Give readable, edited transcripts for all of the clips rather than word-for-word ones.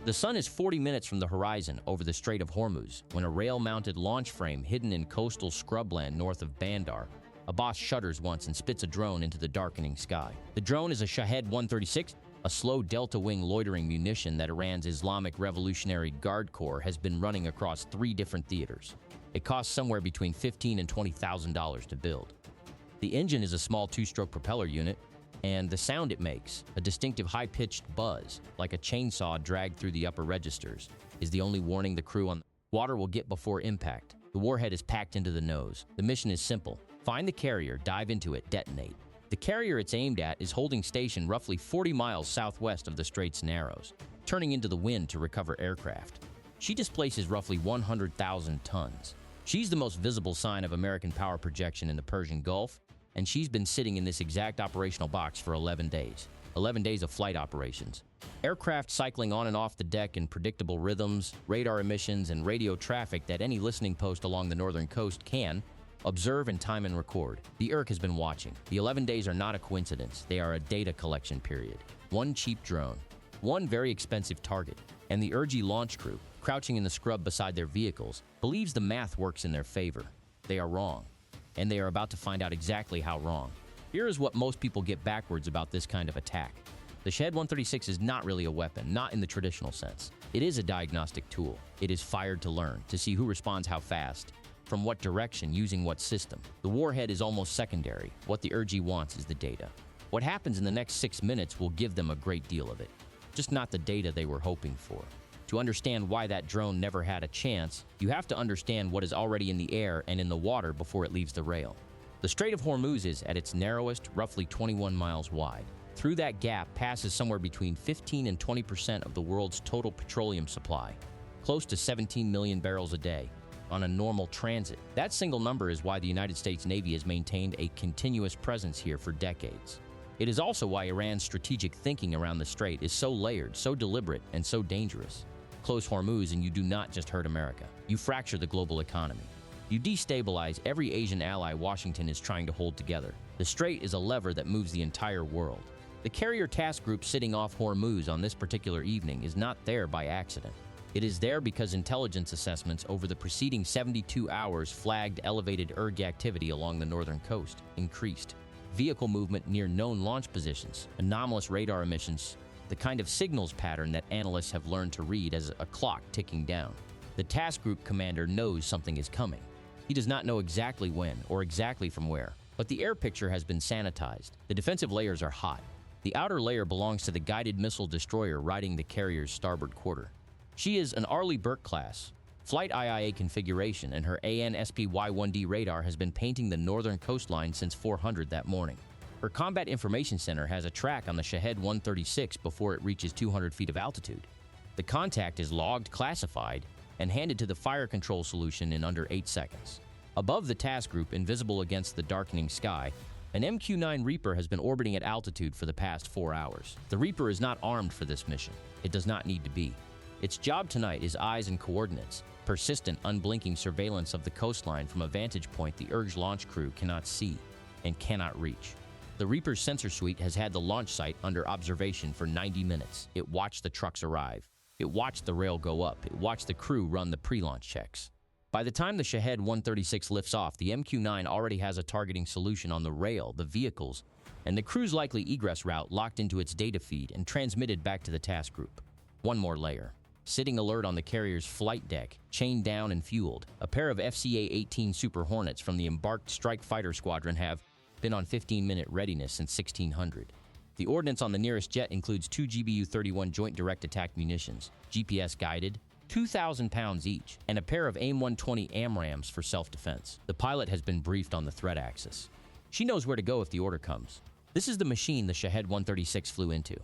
The sun is 40 minutes from the horizon over the Strait of Hormuz when a rail-mounted launch frame hidden in coastal scrubland north of Bandar Abbas shudders once and spits a drone into the darkening sky. The drone is a Shahed-136, a slow delta-wing loitering munition that Iran's Islamic Revolutionary Guard Corps has been running across 3 different theaters. It costs somewhere between $15,000 and $20,000 to build. The engine is a small 2-stroke propeller unit, and the sound it makes, a distinctive high-pitched buzz, like a chainsaw dragged through the upper registers, is the only warning the crew on water will get before impact. The warhead is packed into the nose. The mission is simple. Find the carrier, dive into it, detonate. The carrier it's aimed at is holding station roughly 40 miles southwest of the Strait's narrows, turning into the wind to recover aircraft. She displaces roughly 100,000 tons. She's the most visible sign of American power projection in the Persian Gulf, and she's been sitting in this exact operational box for 11 days. 11 days of flight operations. Aircraft cycling on and off the deck in predictable rhythms, radar emissions, and radio traffic that any listening post along the northern coast can observe and time and record. The IRC has been watching. The 11 days are not a coincidence. They are a data collection period. One cheap drone, one very expensive target, and the IRG launch crew, crouching in the scrub beside their vehicles, believes the math works in their favor. They are wrong, and they are about to find out exactly how wrong. Here is what most people get backwards about this kind of attack. The Shahed-136 is not really a weapon, not in the traditional sense. It is a diagnostic tool. It is fired to learn, to see who responds how fast, from what direction, using what system. The warhead is almost secondary. What the IRG wants is the data. What happens in the next 6 minutes will give them a great deal of it, just not the data they were hoping for. To understand why that drone never had a chance, you have to understand what is already in the air and in the water before it leaves the rail. The Strait of Hormuz is, at its narrowest, roughly 21 miles wide. Through that gap passes somewhere between 15 and 20% of the world's total petroleum supply, close to 17 million barrels a day, on a normal transit. That single number is why the United States Navy has maintained a continuous presence here for decades. It is also why Iran's strategic thinking around the strait is so layered, so deliberate, and so dangerous. Close Hormuz and you do not just hurt America. You fracture the global economy. You destabilize every Asian ally Washington is trying to hold together. The strait is a lever that moves the entire world. The carrier task group sitting off Hormuz on this particular evening is not there by accident. It is there because intelligence assessments over the preceding 72 hours flagged elevated IRG activity along the northern coast, increased vehicle movement near known launch positions, anomalous radar emissions, the kind of signals pattern that analysts have learned to read as a clock ticking down. The task group commander knows something is coming. He does not know exactly when or exactly from where, but the air picture has been sanitized. The defensive layers are hot. The outer layer belongs to the guided missile destroyer riding the carrier's starboard quarter. She is an Arleigh Burke class, flight IIA configuration, and her AN/SPY-1D radar has been painting the northern coastline since 400 that morning. Her Combat Information Center has a track on the Shahed-136 before it reaches 200 feet of altitude. The contact is logged, classified, and handed to the fire control solution in under 8 seconds. Above the task group, invisible against the darkening sky, an MQ-9 Reaper has been orbiting at altitude for the past 4 hours. The Reaper is not armed for this mission. It does not need to be. Its job tonight is eyes and coordinates, persistent, unblinking surveillance of the coastline from a vantage point the IRG launch crew cannot see and cannot reach. The Reaper's sensor suite has had the launch site under observation for 90 minutes. It watched the trucks arrive. It watched the rail go up. It watched the crew run the pre-launch checks. By the time the Shahed-136 lifts off, the MQ-9 already has a targeting solution on the rail, the vehicles, and the crew's likely egress route locked into its data feed and transmitted back to the task group. One more layer. Sitting alert on the carrier's flight deck, chained down and fueled, a pair of FCA-18 Super Hornets from the embarked strike fighter squadron have been on 15-minute readiness since 1600. The ordnance on the nearest jet includes 2 GBU-31 Joint Direct Attack munitions, GPS-guided, 2,000 pounds each, and a pair of AIM-120 AMRAAMs for self-defense. The pilot has been briefed on the threat axis. She knows where to go if the order comes. This is the machine the Shahed-136 flew into.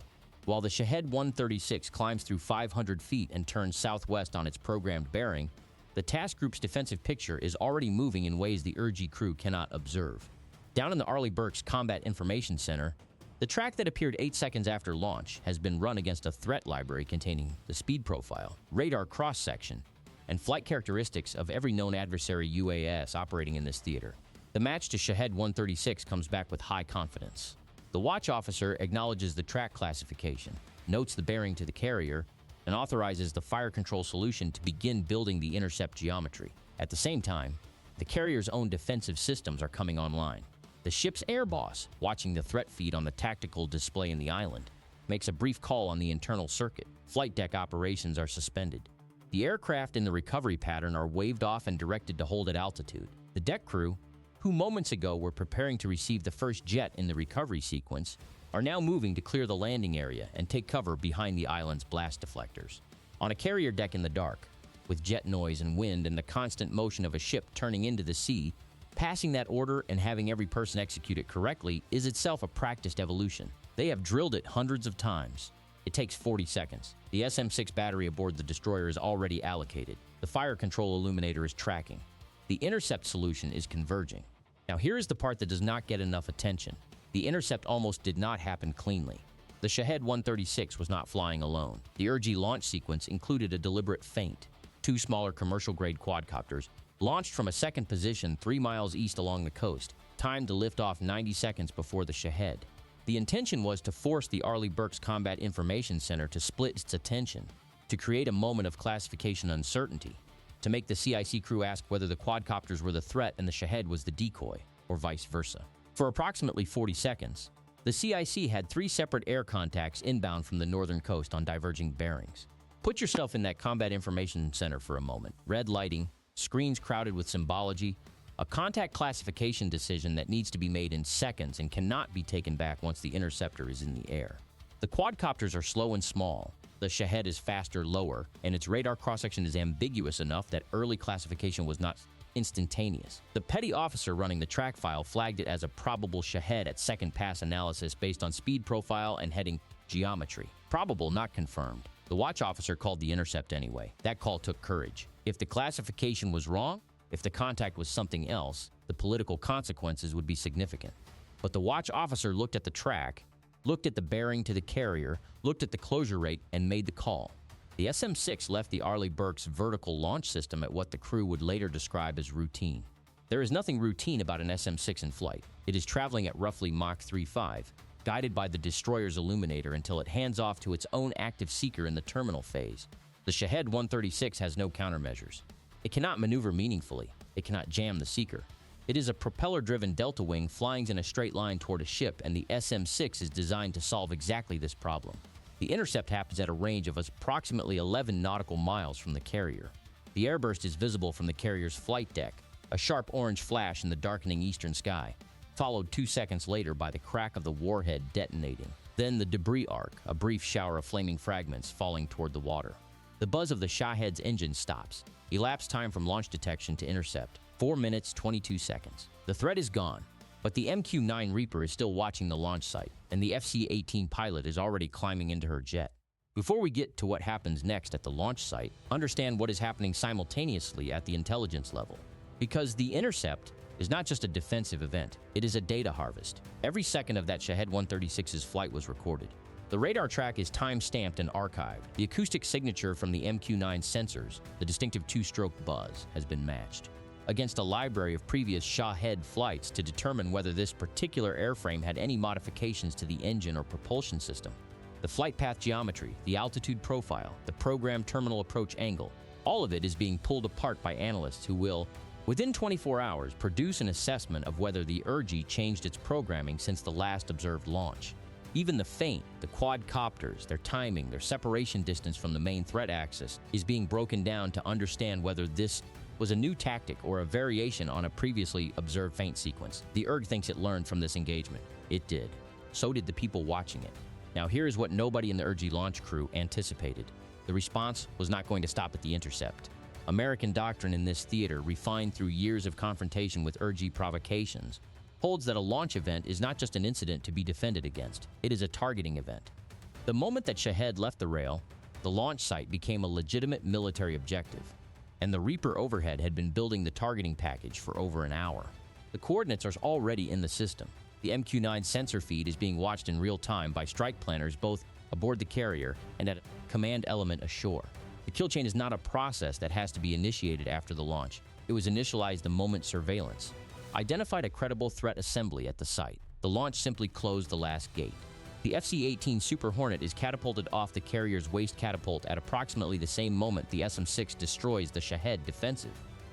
While the Shahed-136 climbs through 500 feet and turns southwest on its programmed bearing, the task group's defensive picture is already moving in ways the IRG crew cannot observe. Down in the Arleigh Burke's Combat Information Center, the track that appeared 8 seconds after launch has been run against a threat library containing the speed profile, radar cross-section, and flight characteristics of every known adversary UAS operating in this theater. The match to Shahed-136 comes back with high confidence. The watch officer acknowledges the track classification, notes the bearing to the carrier, and authorizes the fire control solution to begin building the intercept geometry. At the same time, the carrier's own defensive systems are coming online. The ship's air boss, watching the threat feed on the tactical display in the island, makes a brief call on the internal circuit. Flight deck operations are suspended. The aircraft in the recovery pattern are waved off and directed to hold at altitude. The deck crew, who moments ago were preparing to receive the first jet in the recovery sequence, are now moving to clear the landing area and take cover behind the island's blast deflectors. On a carrier deck in the dark, with jet noise and wind and the constant motion of a ship turning into the sea, passing that order and having every person execute it correctly is itself a practiced evolution. They have drilled it hundreds of times. It takes 40 seconds. The SM-6 battery aboard the destroyer is already allocated. The fire control illuminator is tracking. The intercept solution is converging. Now here is the part that does not get enough attention. The intercept almost did not happen cleanly. The Shahed-136 was not flying alone. The Irgi launch sequence included a deliberate feint. Two smaller commercial-grade quadcopters, launched from a second position 3 miles east along the coast, timed to lift off 90 seconds before the Shahed. The intention was to force the Arleigh Burke's Combat Information Center to split its attention, to create a moment of classification uncertainty, to make the CIC crew ask whether the quadcopters were the threat and the Shahed was the decoy, or vice versa. For approximately 40 seconds, the CIC had 3 separate air contacts inbound from the northern coast on diverging bearings. Put yourself in that Combat Information Center for a moment. Red lighting, screens crowded with symbology, a contact classification decision that needs to be made in seconds and cannot be taken back once the interceptor is in the air. The quadcopters are slow and small. The Shahed is faster, lower, and its radar cross-section is ambiguous enough that early classification was not instantaneous. The petty officer running the track file flagged it as a probable Shahed at second pass analysis based on speed profile and heading geometry. Probable, not confirmed. The watch officer called the intercept anyway. That call took courage. If the classification was wrong, if the contact was something else, the political consequences would be significant. But the watch officer looked at the track, looked at the bearing to the carrier, looked at the closure rate, and made the call. The SM-6 left the Arleigh Burke's vertical launch system at what the crew would later describe as routine. There is nothing routine about an SM-6 in flight. It is traveling at roughly Mach 3.5, guided by the destroyer's illuminator until it hands off to its own active seeker in the terminal phase. The Shahed-136 has no countermeasures. It cannot maneuver meaningfully. It cannot jam the seeker. It is a propeller-driven delta wing flying in a straight line toward a ship, and the SM-6 is designed to solve exactly this problem. The intercept happens at a range of approximately 11 nautical miles from the carrier. The airburst is visible from the carrier's flight deck, a sharp orange flash in the darkening eastern sky, followed 2 seconds later by the crack of the warhead detonating. Then the debris arc, a brief shower of flaming fragments falling toward the water. The buzz of the Shahed's engine stops. Elapsed time from launch detection to intercept, 4 minutes, 22 seconds. The threat is gone, but the MQ-9 Reaper is still watching the launch site, and the FC-18 pilot is already climbing into her jet. Before we get to what happens next at the launch site, understand what is happening simultaneously at the intelligence level. Because the intercept is not just a defensive event, it is a data harvest. Every second of that Shahed-136's flight was recorded. The radar track is time-stamped and archived. The acoustic signature from the MQ-9 sensors, the distinctive 2-stroke buzz, has been matched against a library of previous Shahed flights to determine whether this particular airframe had any modifications to the engine or propulsion system. The flight path geometry, the altitude profile, the program terminal approach angle, all of it is being pulled apart by analysts who will, within 24 hours, produce an assessment of whether the Irgi changed its programming since the last observed launch. Even the feint, the quadcopters, their timing, their separation distance from the main threat axis is being broken down to understand whether this was a new tactic or a variation on a previously observed feint sequence. The IRG thinks it learned from this engagement. It did. So did the people watching it. Now here is what nobody in the Irgi launch crew anticipated. The response was not going to stop at the intercept. American doctrine in this theater, refined through years of confrontation with Irgi provocations, holds that a launch event is not just an incident to be defended against, it is a targeting event. The moment that Shahed left the rail, the launch site became a legitimate military objective, and the Reaper overhead had been building the targeting package for over an hour. The coordinates are already in the system. The MQ-9 sensor feed is being watched in real time by strike planners both aboard the carrier and at a command element ashore. The kill chain is not a process that has to be initiated after the launch. It was initialized the moment surveillance identified a credible threat assembly at the site. The launch simply closed the last gate. The FC-18 Super Hornet is catapulted off the carrier's waist catapult at approximately the same moment the SM-6 destroys the Shahed defensive.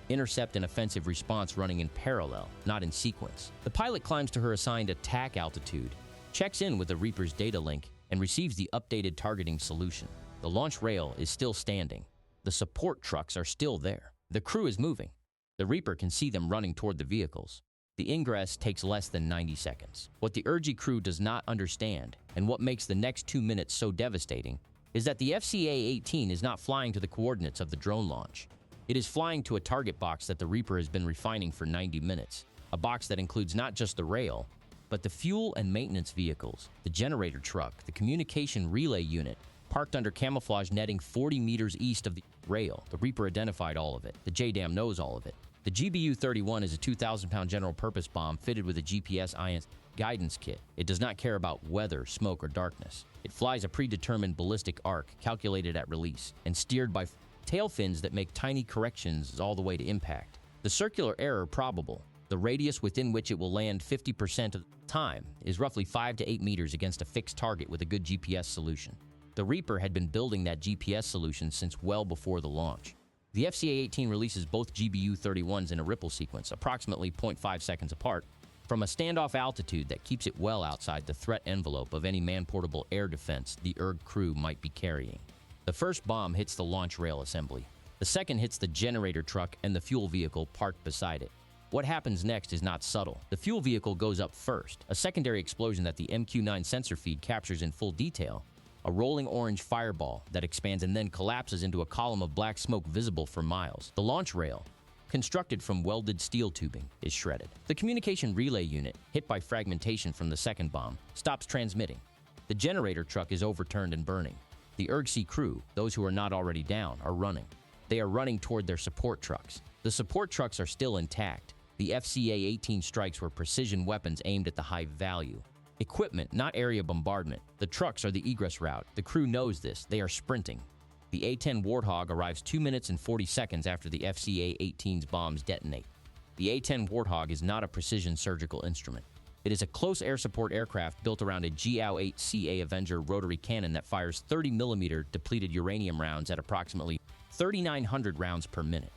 Intercept and offensive response running in parallel, not in sequence. The pilot climbs to her assigned attack altitude, checks in with the Reaper's data link, and receives the updated targeting solution. The launch rail is still standing. The support trucks are still there. The crew is moving. The Reaper can see them running toward the vehicles. The ingress takes less than 90 seconds. What the Irgi crew does not understand, and what makes the next 2 minutes so devastating, is that the FCA-18 is not flying to the coordinates of the drone launch. It is flying to a target box that the Reaper has been refining for 90 minutes, a box that includes not just the rail, but the fuel and maintenance vehicles, the generator truck, the communication relay unit, parked under camouflage netting 40 meters east of the rail. The Reaper identified all of it. The JDAM knows all of it. The GBU-31 is a 2,000-pound general-purpose bomb fitted with a GPS INS guidance kit. It does not care about weather, smoke, or darkness. It flies a predetermined ballistic arc calculated at release and steered by tail fins that make tiny corrections all the way to impact. The circular error probable. The radius within which it will land 50% of the time is roughly 5 to 8 meters against a fixed target with a good GPS solution. The Reaper had been building that GPS solution since well before the launch. The FCA-18 releases both GBU-31s in a ripple sequence, approximately 0.5 seconds apart, from a standoff altitude that keeps it well outside the threat envelope of any man-portable air defense the ERG crew might be carrying. The first bomb hits the launch rail assembly. The second hits the generator truck and the fuel vehicle parked beside it. What happens next is not subtle. The fuel vehicle goes up first, a secondary explosion that the MQ-9 sensor feed captures in full detail, a rolling orange fireball that expands and then collapses into a column of black smoke visible for miles. The launch rail, constructed from welded steel tubing, is shredded. The communication relay unit, hit by fragmentation from the second bomb, stops transmitting. The generator truck is overturned and burning. The ERG-C crew, those who are not already down, are running. They are running toward their support trucks. The support trucks are still intact. The FCA-18 strikes were precision weapons aimed at the high value. Equipment, not area bombardment. The trucks are the egress route. The crew knows this. They are sprinting. The A-10 Warthog arrives 2 minutes and 40 seconds after the FCA-18's bombs detonate. The A-10 Warthog is not a precision surgical instrument. It is a close air support aircraft built around a GAU-8CA Avenger rotary cannon that fires 30mm depleted uranium rounds at approximately 3,900 rounds per minute.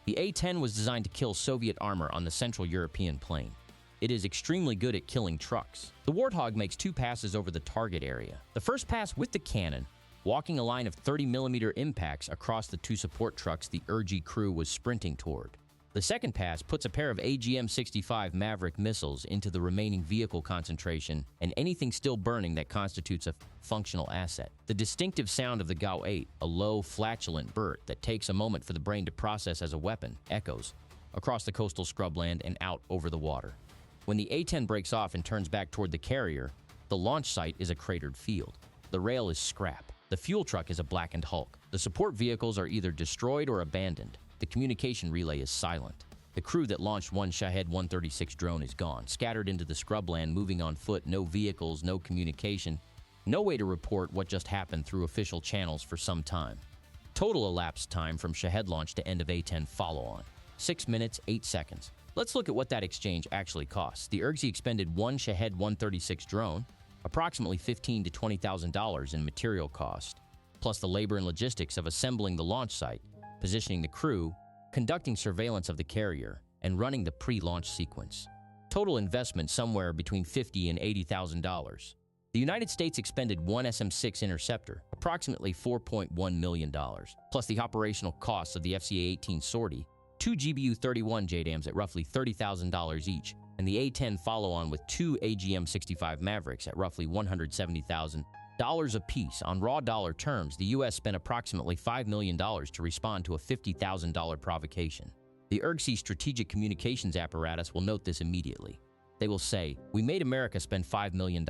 The A-10 was designed to kill Soviet armor on the Central European plain. It is extremely good at killing trucks. The Warthog makes 2 passes over the target area. The first pass with the cannon, walking a line of 30mm impacts across the 2 support trucks the ERG crew was sprinting toward. The second pass puts a pair of AGM-65 Maverick missiles into the remaining vehicle concentration and anything still burning that constitutes a functional asset. The distinctive sound of the GAU-8, a low, flatulent burst that takes a moment for the brain to process as a weapon, echoes across the coastal scrubland and out over the water. When the A-10 breaks off and turns back toward the carrier, the launch site is a cratered field. The rail is scrap. The fuel truck is a blackened hulk. The support vehicles are either destroyed or abandoned. The communication relay is silent. The crew that launched one Shahed-136 drone is gone, scattered into the scrubland, moving on foot, no vehicles, no communication, no way to report what just happened through official channels for some time. Total elapsed time from Shahed launch to end of A-10 follow-on, 6 minutes, 8 seconds. Let's look at what that exchange actually costs. The ERG-C expended one Shahed-136 drone, approximately $15,000 to $20,000 in material cost, plus the labor and logistics of assembling the launch site, positioning the crew, conducting surveillance of the carrier, and running the pre-launch sequence. Total investment somewhere between $50,000 and $80,000. The United States expended one SM-6 interceptor, approximately $4.1 million, plus the operational costs of the FCA-18 sortie, 2 GBU-31 JDAMs at roughly $30,000 each, and the A-10 follow-on with 2 AGM-65 Mavericks at roughly $170,000 apiece. On raw dollar terms, the U.S. spent approximately $5 million to respond to a $50,000 provocation. The ERG-C strategic communications apparatus will note this immediately. They will say, "We made America spend $5 million.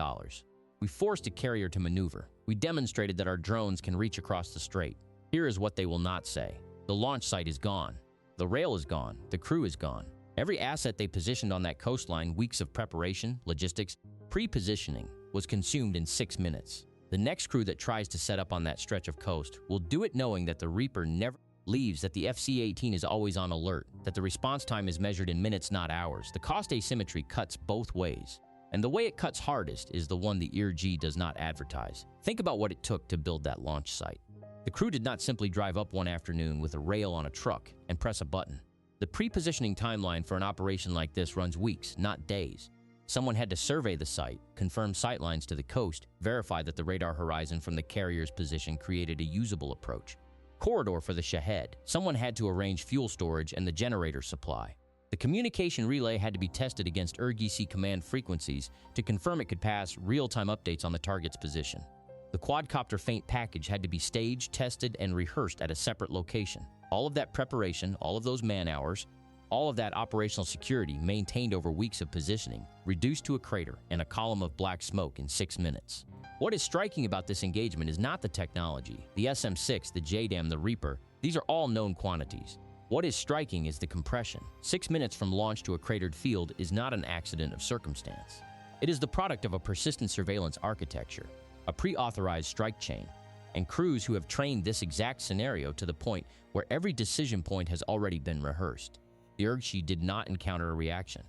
We forced a carrier to maneuver. We demonstrated that our drones can reach across the strait." Here is what they will not say. The launch site is gone. The rail is gone. The crew is gone. Every asset they positioned on that coastline, weeks of preparation, logistics, pre-positioning, was consumed in 6 minutes. The next crew that tries to set up on that stretch of coast will do it knowing that the Reaper never leaves, that the FC-18 is always on alert, that the response time is measured in minutes, not hours. The cost asymmetry cuts both ways. And the way it cuts hardest is the one the IRG does not advertise. Think about what it took to build that launch site. The crew did not simply drive up one afternoon with a rail on a truck and press a button. The pre-positioning timeline for an operation like this runs weeks, not days. Someone had to survey the site, confirm sightlines to the coast, verify that the radar horizon from the carrier's position created a usable approach. Corridor for the Shahed. Someone had to arrange fuel storage and the generator supply. The communication relay had to be tested against IRGC command frequencies to confirm it could pass real-time updates on the target's position. The quadcopter feint package had to be staged, tested, and rehearsed at a separate location. All of that preparation, all of those man-hours, all of that operational security maintained over weeks of positioning, reduced to a crater and a column of black smoke in 6 minutes. What is striking about this engagement is not the technology. The SM-6, the JDAM, the Reaper, these are all known quantities. What is striking is the compression. 6 minutes from launch to a cratered field is not an accident of circumstance. It is the product of a persistent surveillance architecture, a pre-authorized strike chain, and crews who have trained this exact scenario to the point where every decision point has already been rehearsed. The IRGC did not encounter a reaction.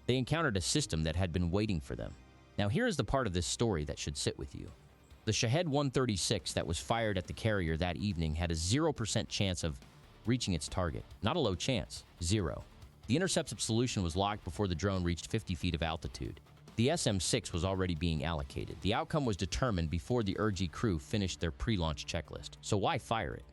They encountered a system that had been waiting for them. Now here is the part of this story that should sit with you. The Shahed-136 that was fired at the carrier that evening had a 0% chance of reaching its target. Not a low chance, 0. The Intercept solution was locked before the drone reached 50 feet of altitude. The SM-6 was already being allocated. The outcome was determined before the IRGC crew finished their pre-launch checklist. So why fire it?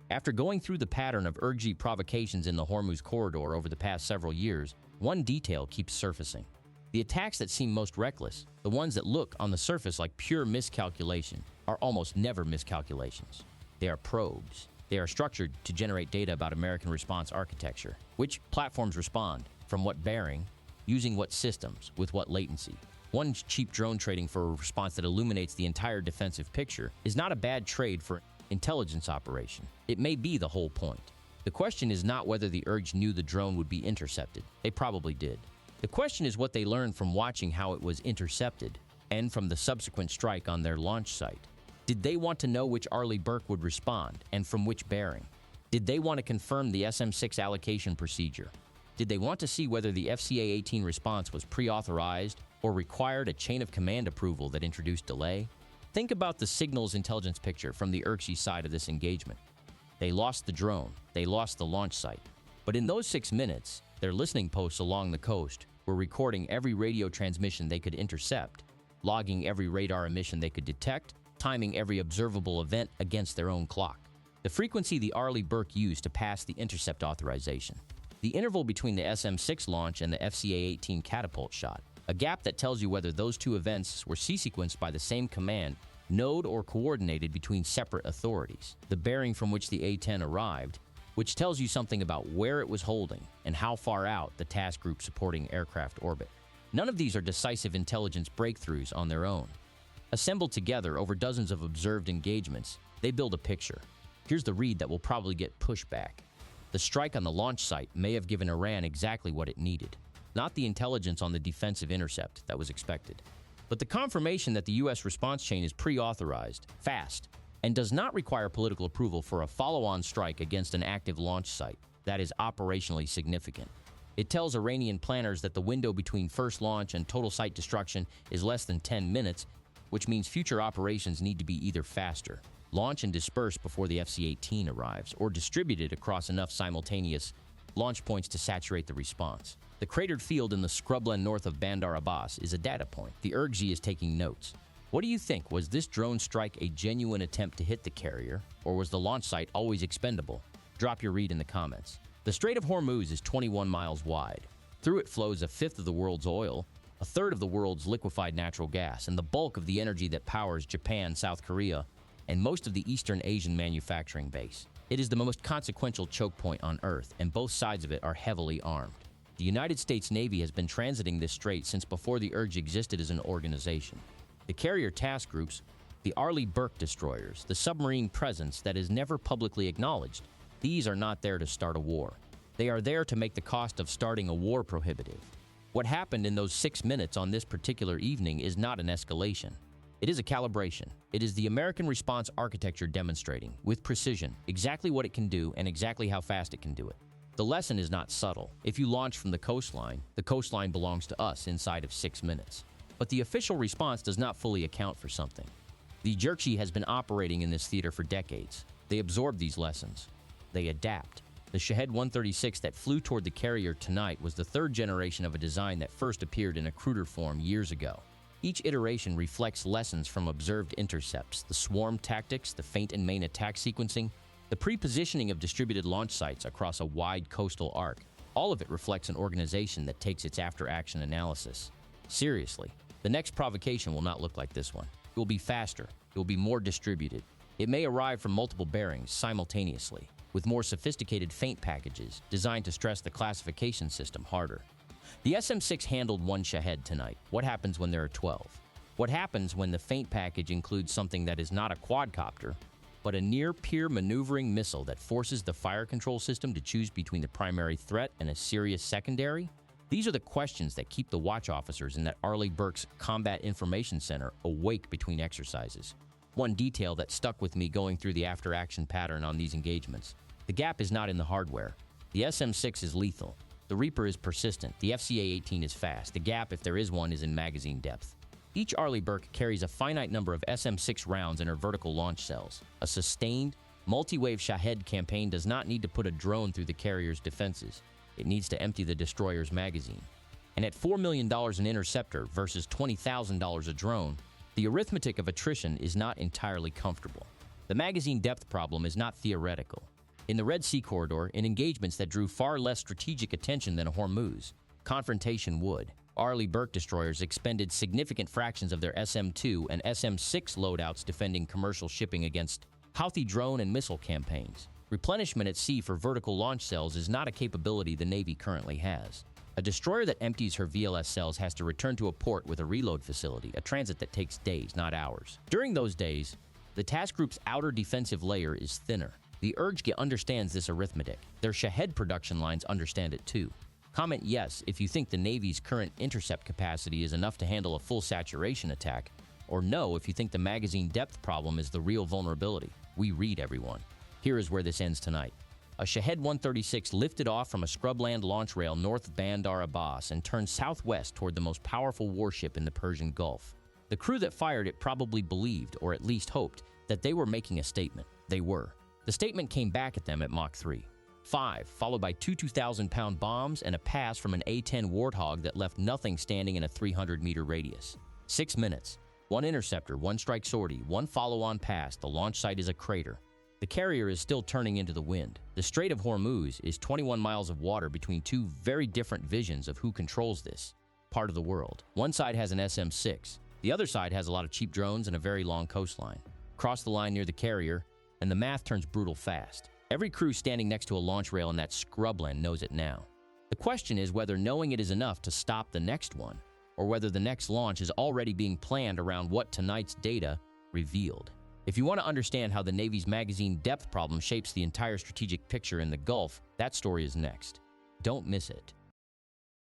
After going through the pattern of IRGC provocations in the Hormuz corridor over the past several years, one detail keeps surfacing. The attacks that seem most reckless, the ones that look on the surface like pure miscalculation, are almost never miscalculations. They are probes. They are structured to generate data about American response architecture. Which platforms respond, from what bearing, using what systems, with what latency. One cheap drone trading for a response that illuminates the entire defensive picture is not a bad trade for intelligence operation. It may be the whole point. The question is not whether the IRGC knew the drone would be intercepted. They probably did. The question is what they learned from watching how it was intercepted and from the subsequent strike on their launch site. Did they want to know which Arleigh Burke would respond and from which bearing? Did they want to confirm the SM-6 allocation procedure? Did they want to see whether the FCA-18 response was pre-authorized or required a chain of command approval that introduced delay? Think about the signals intelligence picture from the IRGC side of this engagement. They lost the drone, they lost the launch site. But in those 6 minutes, their listening posts along the coast were recording every radio transmission they could intercept, logging every radar emission they could detect, timing every observable event against their own clock. The frequency the Arleigh Burke used to pass the intercept authorization. The interval between the SM-6 launch and the FCA-18 catapult shot. A gap that tells you whether those two events were sequenced by the same command, node, or coordinated between separate authorities. The bearing from which the A-10 arrived, which tells you something about where it was holding and how far out the task group supporting aircraft orbit. None of these are decisive intelligence breakthroughs on their own. Assembled together over dozens of observed engagements, they build a picture. Here's the read that will probably get pushed back. The strike on the launch site may have given Iran exactly what it needed, not the intelligence on the defensive intercept that was expected, but the confirmation that the U.S. response chain is pre-authorized, fast, and does not require political approval for a follow-on strike against an active launch site that is operationally significant. It tells Iranian planners that the window between first launch and total site destruction is less than 10 minutes, which means future operations need to be either faster, launch and disperse before the FC-18 arrives, or distributed across enough simultaneous launch points to saturate the response. The cratered field in the scrubland north of Bandar Abbas is a data point. The IRGC is taking notes. What do you think? Was this drone strike a genuine attempt to hit the carrier, or was the launch site always expendable? Drop your read in the comments. The Strait of Hormuz is 21 miles wide. Through it flows a fifth of the world's oil, a third of the world's liquefied natural gas, and the bulk of the energy that powers Japan, South Korea, and most of the Eastern Asian manufacturing base. It is the most consequential choke point on Earth, and both sides of it are heavily armed. The United States Navy has been transiting this strait since before the IRGC existed as an organization. The carrier task groups, the Arleigh Burke destroyers, the submarine presence that is never publicly acknowledged, these are not there to start a war. They are there to make the cost of starting a war prohibitive. What happened in those 6 minutes on this particular evening is not an escalation. It is a calibration. It is the American response architecture demonstrating, with precision, exactly what it can do and exactly how fast it can do it. The lesson is not subtle. If you launch from the coastline belongs to us inside of 6 minutes. But the official response does not fully account for something. The Jerkchi has been operating in this theater for decades. They absorb these lessons. They adapt. The Shahed-136 that flew toward the carrier tonight was the third generation of a design that first appeared in a cruder form years ago. Each iteration reflects lessons from observed intercepts, the swarm tactics, the feint and main attack sequencing, the pre-positioning of distributed launch sites across a wide coastal arc. All of it reflects an organization that takes its after-action analysis seriously. The next provocation will not look like this one. It will be faster. It will be more distributed. It may arrive from multiple bearings simultaneously, with more sophisticated feint packages designed to stress the classification system harder. The SM-6 handled one Shahed tonight. What happens when there are 12? What happens when the feint package includes something that is not a quadcopter, but a near-peer maneuvering missile that forces the fire control system to choose between the primary threat and a serious secondary? These are the questions that keep the watch officers in that Arleigh Burke's Combat Information Center awake between exercises. One detail that stuck with me going through the after-action pattern on these engagements. The gap is not in the hardware. The SM-6 is lethal. The Reaper is persistent. The FCA-18 is fast. The gap, if there is one, is in magazine depth. Each Arleigh Burke carries a finite number of SM-6 rounds in her vertical launch cells. A sustained, multi-wave Shahed campaign does not need to put a drone through the carrier's defenses. It needs to empty the destroyer's magazine. And at $4 million an interceptor versus $20,000 a drone, the arithmetic of attrition is not entirely comfortable. The magazine depth problem is not theoretical. In the Red Sea corridor, in engagements that drew far less strategic attention than Hormuz, confrontation would. Arleigh Burke destroyers expended significant fractions of their SM-2 and SM-6 loadouts defending commercial shipping against Houthi drone and missile campaigns. Replenishment at sea for vertical launch cells is not a capability the Navy currently has. A destroyer that empties her VLS cells has to return to a port with a reload facility, a transit that takes days, not hours. During those days, the task group's outer defensive layer is thinner. The Urge understands this arithmetic. Their Shahed production lines understand it too. Comment yes if you think the Navy's current intercept capacity is enough to handle a full saturation attack, or no if you think the magazine depth problem is the real vulnerability. We read everyone. Here is where this ends tonight. A Shahed-136 lifted off from a scrubland launch rail north of Bandar Abbas and turned southwest toward the most powerful warship in the Persian Gulf. The crew that fired it probably believed, or at least hoped, that they were making a statement. They were. The statement came back at them at Mach 3. 5, followed by two 2,000-pound bombs and a pass from an A-10 Warthog that left nothing standing in a 300-meter radius. 6 minutes. One interceptor, one strike sortie, one follow-on pass. The launch site is a crater. The carrier is still turning into the wind. The Strait of Hormuz is 21 miles of water between two very different visions of who controls this part of the world. One side has an SM-6. The other side has a lot of cheap drones and a very long coastline. Cross the line near the carrier, and the math turns brutal fast. Every crew standing next to a launch rail in that scrubland knows it now. The question is whether knowing it is enough to stop the next one, or whether the next launch is already being planned around what tonight's data revealed. If you want to understand how the Navy's magazine depth problem shapes the entire strategic picture in the Gulf, that story is next. Don't miss it.